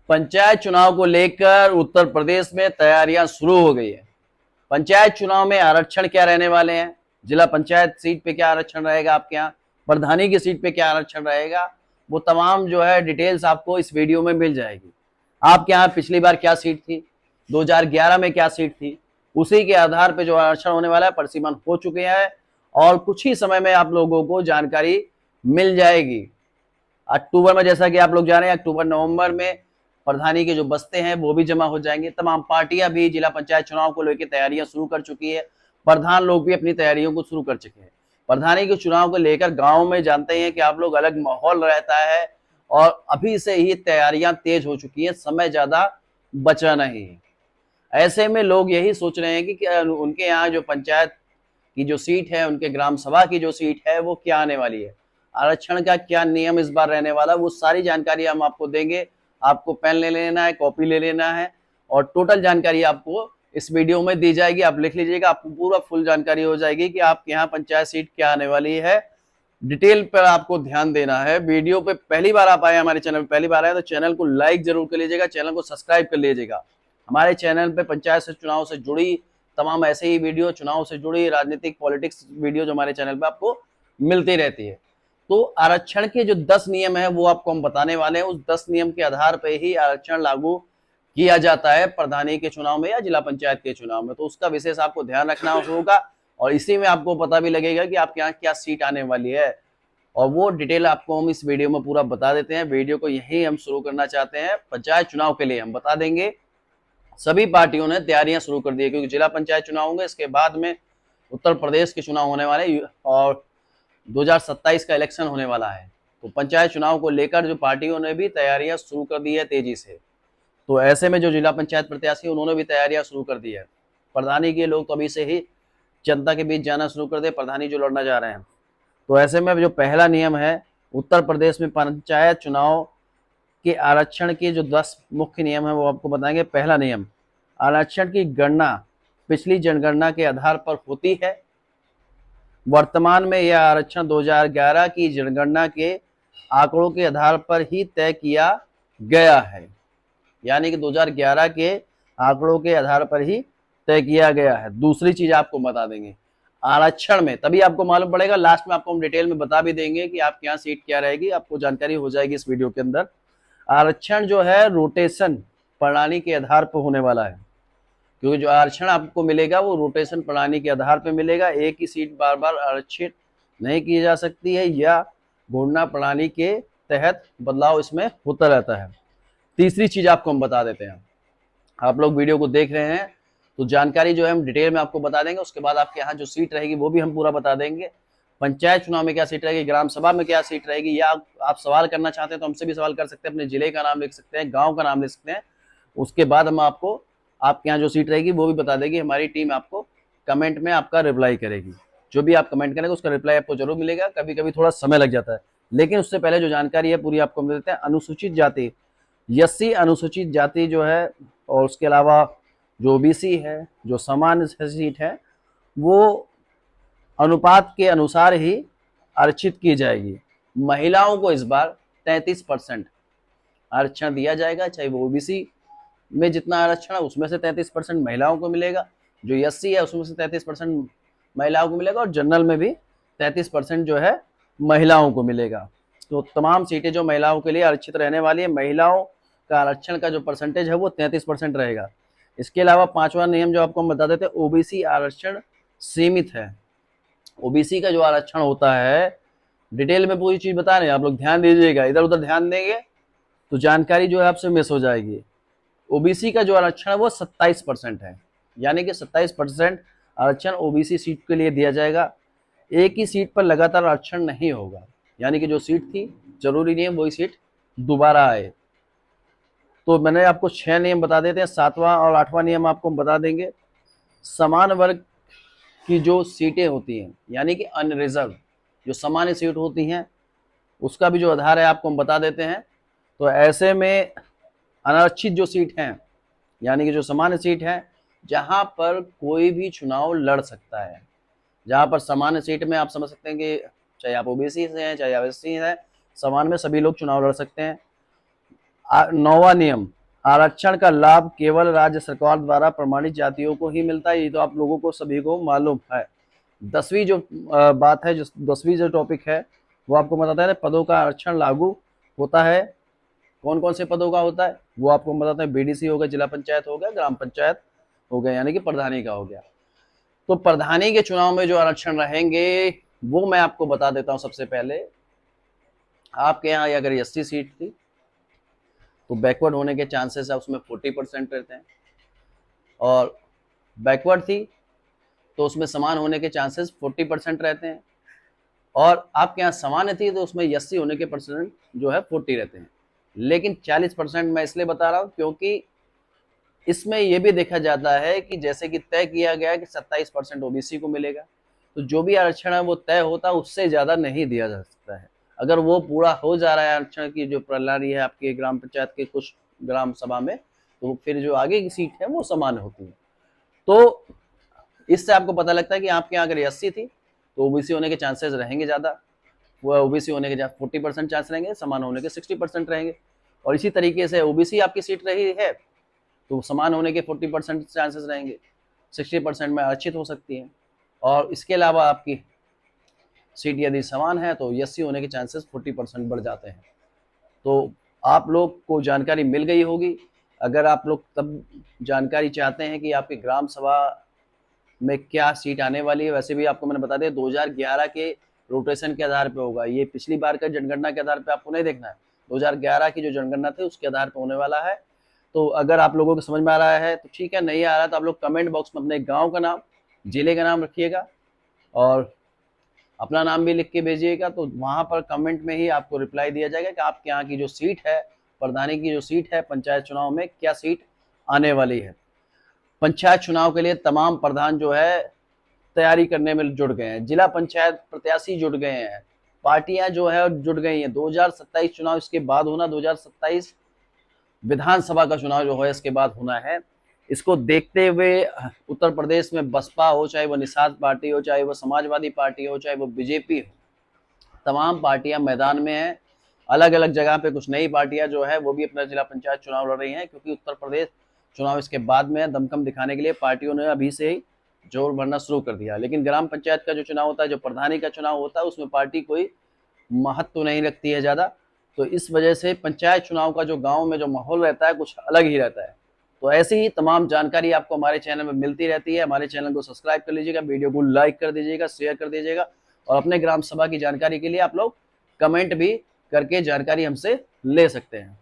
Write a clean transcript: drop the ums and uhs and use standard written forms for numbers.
पंचायत चुनाव को लेकर उत्तर प्रदेश में तैयारियां शुरू हो गई है। पंचायत चुनाव में आरक्षण क्या रहने वाले हैं, जिला पंचायत सीट पे क्या आरक्षण रहेगा आपके यहाँ, प्रधानी की सीट पे क्या आरक्षण रहेगा, वो तमाम जो है डिटेल्स आपको इस वीडियो में मिल जाएगी। आपके यहाँ पिछली बार क्या सीट थी, 2011 में क्या सीट थी, उसी के आधार पर जो आरक्षण होने वाला है परिसीमन हो चुके हैं और कुछ ही समय में आप लोगों को जानकारी मिल जाएगी। अक्टूबर में, जैसा कि आप लोग जान रहे हैं, अक्टूबर नवंबर में प्रधानी के जो बस्ते हैं वो भी जमा हो जाएंगे। तमाम पार्टियां भी जिला पंचायत चुनाव को लेकर तैयारियां शुरू कर चुकी है। प्रधान लोग भी अपनी तैयारियों को शुरू कर चुके हैं। प्रधानी के चुनाव को लेकर गांव में जानते हैं कि आप लोग अलग माहौल रहता है और अभी से ही तैयारियां तेज हो चुकी हैं, समय ज्यादा बचा नहीं है। ऐसे में लोग यही सोच रहे हैं कि उनके यहाँ जो पंचायत की जो सीट है, उनके ग्राम सभा की जो सीट है वो क्या आने वाली है, आरक्षण का क्या नियम इस बार रहने वाला, वो सारी जानकारी हम आपको देंगे। आपको पेन ले लेना है, कॉपी ले लेना है और टोटल जानकारी आपको इस वीडियो में दी जाएगी। आप लिख लीजिएगा, आपको पूरा फुल जानकारी हो जाएगी कि आपके यहाँ पंचायत सीट क्या आने वाली है। डिटेल पर आपको ध्यान देना है। वीडियो पे पहली बार आप आए, हमारे चैनल पे पहली बार आए तो चैनल को लाइक जरूर कर लीजिएगा, चैनल को सब्सक्राइब कर लीजिएगा। हमारे चैनल पे पंचायत से चुनाव से जुड़ी तमाम ऐसे ही वीडियो, चुनाव से जुड़ी राजनीतिक पॉलिटिक्स वीडियो जो हमारे चैनल पे आपको मिलती रहती है। तो आरक्षण के जो 10 नियम है वो आपको हम बताने वाले हैं। उस 10 नियम के आधार पर ही आरक्षण लागू किया जाता है प्रधानी के चुनाव में या जिला पंचायत के चुनाव में। तो उसका विशेष आपको ध्यान रखना होगा और इसी में आपको पता भी लगेगा कि आपके यहाँ क्या सीट आने वाली है और वो डिटेल आपको हम इस वीडियो में पूरा बता देते हैं। वीडियो को यही हम शुरू करना चाहते हैं। पंचायत चुनाव के लिए हम बता देंगे सभी पार्टियों ने तैयारियां शुरू कर दी है, क्योंकि जिला पंचायत चुनाव होंगे, इसके बाद में उत्तर प्रदेश के चुनाव होने वाले और 2027 का इलेक्शन होने वाला है। तो पंचायत चुनाव को लेकर जो पार्टियों ने भी तैयारियां शुरू कर दी है तेजी से। तो ऐसे में जो जिला पंचायत प्रत्याशी उन्होंने भी तैयारियां शुरू कर दी है। प्रधानी के लोग तो अभी से ही जनता के बीच जाना शुरू कर दे, प्रधानी जो लड़ना जा रहे हैं। तो ऐसे में जो पहला नियम है, उत्तर प्रदेश में पंचायत चुनाव के आरक्षण के जो 10 मुख्य नियम है वो आपको बताएंगे। पहला नियम, आरक्षण की गणना पिछली जनगणना के आधार पर होती है। वर्तमान में यह आरक्षण 2011 की जनगणना के आंकड़ों के आधार पर ही तय किया गया है, यानी कि 2011 के आंकड़ों के आधार पर ही तय किया गया है। दूसरी चीज आपको बता देंगे, आरक्षण में तभी आपको मालूम पड़ेगा, लास्ट में आपको हम डिटेल में बता भी देंगे कि आपके यहाँ सीट क्या रहेगी, आपको जानकारी हो जाएगी इस वीडियो के अंदर। आरक्षण जो है रोटेशन प्रणाली के आधार पर होने वाला है, क्योंकि जो आरक्षण आपको मिलेगा वो रोटेशन प्रणाली के आधार पर मिलेगा। एक ही सीट बार बार आरक्षित नहीं की जा सकती है या घूर्णा प्रणाली के तहत बदलाव इसमें होता रहता है। तीसरी चीज आपको हम बता देते हैं, आप लोग वीडियो को देख रहे हैं तो जानकारी जो है हम डिटेल में आपको बता देंगे। उसके बाद आपके यहाँ जो सीट रहेगी वो भी हम पूरा बता देंगे। पंचायत चुनाव में क्या सीट रहेगी, ग्राम सभा में क्या सीट रहेगी, या आप सवाल करना चाहते हैं तो हमसे भी सवाल कर सकते हैं, अपने जिले का नाम लिख सकते हैं, गाँव का नाम लिख सकते हैं। उसके बाद हम आपको आपके यहाँ जो सीट रहेगी वो भी बता देगी। हमारी टीम आपको कमेंट में आपका रिप्लाई करेगी। जो भी आप कमेंट करेंगे उसका रिप्लाई आपको जरूर मिलेगा। कभी कभी थोड़ा समय लग जाता है, लेकिन उससे पहले जो जानकारी है पूरी आपको मिल देते हैं। अनुसूचित जाति, एससी अनुसूचित जाति जो है, और उसके अलावा जो ओबीसी है, जो सामान्य सीट है, वो अनुपात के अनुसार ही आरक्षित की जाएगी। महिलाओं को इस बार 33% आरक्षण दिया जाएगा, चाहे वो ओबीसी में जितना आरक्षण है उसमें से 33% महिलाओं को मिलेगा, जो एससी है उसमें से 33% महिलाओं को मिलेगा और जनरल में भी 33% जो है महिलाओं को मिलेगा। तो तमाम सीटें जो महिलाओं के लिए आरक्षित रहने वाली है, महिलाओं का आरक्षण का जो परसेंटेज है वो 33% रहेगा। इसके अलावा पांचवा नियम जो आपको हम बता देते हैं, ओबीसी आरक्षण सीमित है। ओबीसी का जो आरक्षण होता है, डिटेल में पूरी चीज बता रहे हैं, आप लोग ध्यान दीजिएगा, इधर उधर ध्यान देंगे तो जानकारी जो है आपसे मिस हो जाएगी। ओबीसी का जो आरक्षण है वो 27% है, यानी कि 27% आरक्षण ओबीसी सीट के लिए दिया जाएगा। एक ही सीट पर लगातार आरक्षण नहीं होगा, यानी कि जो सीट थी जरूरी नहीं है वही सीट दोबारा आए। तो मैंने आपको 6 नियम बता देते हैं, 7वां और 8वां नियम आपको बता देंगे। समान वर्ग की जो सीटें होती हैं, यानी कि अनरिजर्व जो सामान्य सीट होती हैं, उसका भी जो आधार है आपको हम बता देते हैं। तो ऐसे में अनारक्षित जो सीट हैं, यानी कि जो सामान्य सीट है, जहां पर कोई भी चुनाव लड़ सकता है, जहां पर सामान्य सीट में आप समझ सकते हैं कि चाहे आप ओबीसी से हैं चाहे आप एससी हैं, समान में सभी लोग चुनाव लड़ सकते हैं। 9वां नियम, आरक्षण का लाभ केवल राज्य सरकार द्वारा प्रमाणित जातियों को ही मिलता है, ये तो आप लोगों को सभी को मालूम है। 10वीं जो बात है, जो 10वीं जो टॉपिक है वो आपको बताता है पदों का आरक्षण लागू होता है। कौन कौन से पदों का होता है वो आपको बताते हैं। बीडीसी हो गया, जिला पंचायत हो गया, ग्राम पंचायत हो गया, यानी कि प्रधानी का हो गया। तो प्रधानी के चुनाव में जो आरक्षण रहेंगे वो मैं आपको बता देता हूं। सबसे पहले आपके यहाँ अगर एससी सीट थी तो बैकवर्ड होने के चांसेस है उसमें 40% रहते हैं, और बैकवर्ड थी तो उसमें समान होने के चांसेस 40% रहते हैं, और आपके यहाँ सामान्य थी तो उसमें एससी होने के परसेंट जो है 40 रहते हैं। लेकिन 40% मैं इसलिए बता रहा हूँ क्योंकि इसमें यह भी देखा जाता है कि जैसे कि तय किया गया कि 27% ओबीसी को मिलेगा, तो जो भी आरक्षण है वो तय होता है, उससे ज्यादा नहीं दिया जा सकता है। अगर वो पूरा हो जा रहा है आरक्षण की जो प्रणाली है आपके ग्राम पंचायत के कुछ ग्राम सभा में, तो फिर जो आगे की सीट है वो समान होती है। तो इससे आपको पता लगता है कि आपके यहाँ अगर 80 थी तो ओबीसी होने के चांसेस रहेंगे ज्यादा, वो ओबीसी होने के 40% चांस रहेंगे, समान होने के 60% रहेंगे। और इसी तरीके से ओबीसी आपकी सीट रही है तो समान होने के 40% चांसेस रहेंगे, 60% में आरक्षित हो सकती है। और इसके अलावा आपकी सीट यदि समान है तो एससी होने के चांसेस 40% बढ़ जाते हैं। तो आप लोग को जानकारी मिल गई होगी। अगर आप लोग तब जानकारी चाहते हैं कि आपकी ग्राम सभा में क्या सीट आने वाली है, वैसे भी आपको मैंने बता दिया 2011 के रोटेशन के आधार पे होगा, ये पिछली बार का जनगणना के आधार पे आपको नहीं देखना है। 2011 की जो जनगणना थी उसके आधार पे होने वाला है। तो अगर आप लोगों को समझ में आ रहा है तो ठीक है, नहीं आ रहा तो आप लोग कमेंट बॉक्स में अपने गांव का नाम, जिले का नाम रखिएगा और अपना नाम भी लिख के भेजिएगा। तो वहां पर कमेंट में ही आपको रिप्लाई दिया जाएगा कि आपके यहाँ की जो सीट है, प्रधानी की जो सीट है पंचायत चुनाव में, क्या सीट आने वाली है। पंचायत चुनाव के लिए तमाम प्रधान जो है तैयारी करने में जुट गए हैं, जिला पंचायत प्रत्याशी जुट गए हैं, पार्टियां जो है जुट गई हैं। 2027 चुनाव इसके बाद होना, 2027 विधानसभा का चुनाव जो है इसके बाद होना है। इसको देखते हुए उत्तर प्रदेश में बसपा हो, चाहे वो निषाद पार्टी हो, चाहे वो समाजवादी पार्टी हो, चाहे वो बीजेपी हो, तमाम पार्टियां मैदान में हैं। अलग अलग जगह पे कुछ नई पार्टियां जो है वो भी अपना जिला पंचायत चुनाव लड़ रही हैं, क्योंकि उत्तर प्रदेश चुनाव इसके बाद में दमखम दिखाने के लिए पार्टियों ने अभी से ही जोर भरना शुरू कर दिया। लेकिन ग्राम पंचायत का जो चुनाव होता है, जो प्रधानी का चुनाव होता है, उसमें पार्टी कोई महत्व नहीं रखती है ज़्यादा। तो इस वजह से पंचायत चुनाव का जो गांव में जो माहौल रहता है कुछ अलग ही रहता है। तो ऐसी ही तमाम जानकारी आपको हमारे चैनल में मिलती रहती है। हमारे चैनल को सब्सक्राइब कर लीजिएगा, वीडियो को लाइक कर दीजिएगा, शेयर कर दीजिएगा, और अपने ग्राम सभा की जानकारी के लिए आप लोग कमेंट भी करके जानकारी हमसे ले सकते हैं।